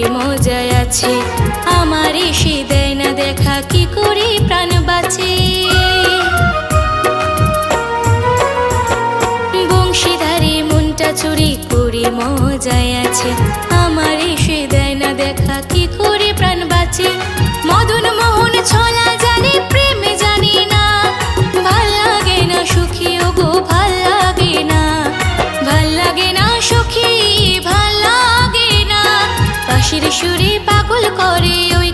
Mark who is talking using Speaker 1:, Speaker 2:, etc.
Speaker 1: করি মজায় আছে, আমার এসে দেয় না দেখা, কি করে প্রাণ বাঁচে। বংশীধারে মনটা চুরি করি মজায় আছে, আমার এসে দেয় না দেখা, কি করে প্রাণ বাঁচে। মদন মোহন ছলা জানে প্রেম জানি না, ভাল লাগে না সুখী ওগো ভাল লাগে না, ভাল লাগে না সুখী ভাল লাগে না। বাঁশির সুরে পাগল করে ওই